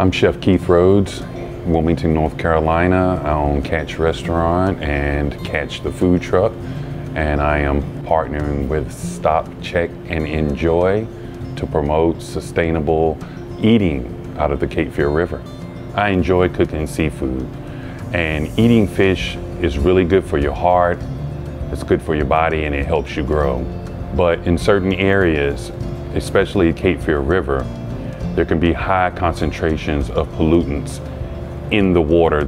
I'm Chef Keith Rhodes, Wilmington, North Carolina. I own Catch Restaurant and Catch the Food Truck, and I am partnering with Stop, Check, and Enjoy to promote sustainable eating out of the Cape Fear River. I enjoy cooking seafood, and eating fish is really good for your heart, it's good for your body, and it helps you grow. But in certain areas, especially Cape Fear River, there can be high concentrations of pollutants in the water.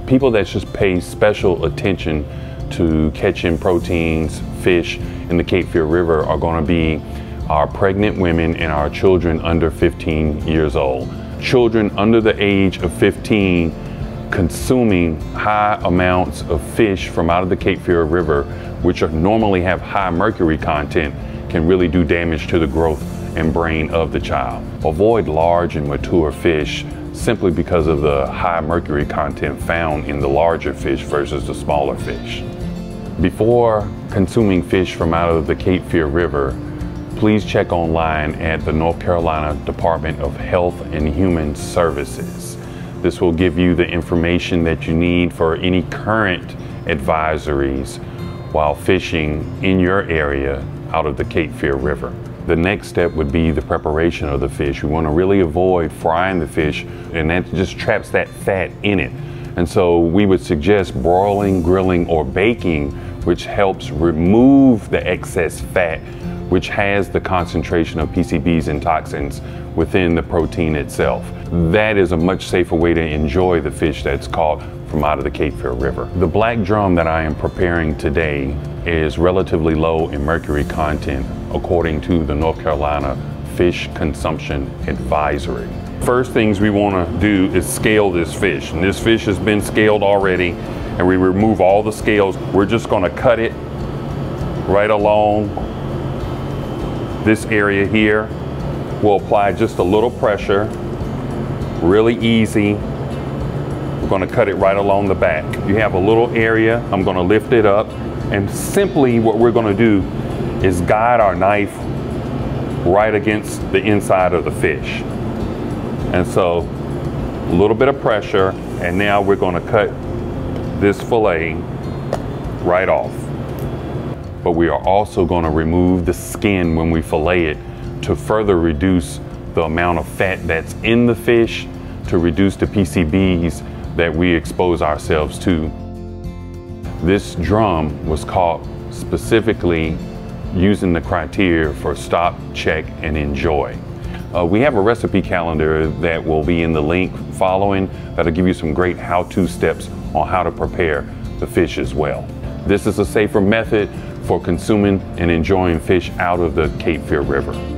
People that just pay special attention to catching proteins, fish in the Cape Fear River are going to be our pregnant women and our children under 15 years old. Children under the age of 15 consuming high amounts of fish from out of the Cape Fear River, which normally have high mercury content, can really do damage to the growth and brain of the child. Avoid large and mature fish simply because of the high mercury content found in the larger fish versus the smaller fish. Before consuming fish from out of the Cape Fear River, please check online at the North Carolina Department of Health and Human Services. This will give you the information that you need for any current advisories while fishing in your area out of the Cape Fear River. The next step would be the preparation of the fish. We want to really avoid frying the fish, and that just traps that fat in it. And so we would suggest broiling, grilling, or baking, which helps remove the excess fat, which has the concentration of PCBs and toxins within the protein itself. That is a much safer way to enjoy the fish that's caught from out of the Cape Fear River. The black drum that I am preparing today is relatively low in mercury content according to the North Carolina Fish Consumption Advisory. First things we want to do is scale this fish. And this fish has been scaled already, and we remove all the scales. We're just going to cut it right along this area here. We'll apply just a little pressure, really easy. We're going to cut it right along the back. You have a little area, I'm going to lift it up, and simply what we're going to do is guide our knife right against the inside of the fish. And so a little bit of pressure, and now we're going to cut this fillet right off. But we are also going to remove the skin when we fillet it to further reduce the amount of fat that's in the fish, to reduce the PCBs that we expose ourselves to. This drum was caught specifically using the criteria for Stop, Check, and Enjoy. We have a recipe calendar that will be in the link following that'll give you some great how-to steps on how to prepare the fish as well. This is a safer method for consuming and enjoying fish out of the Cape Fear River.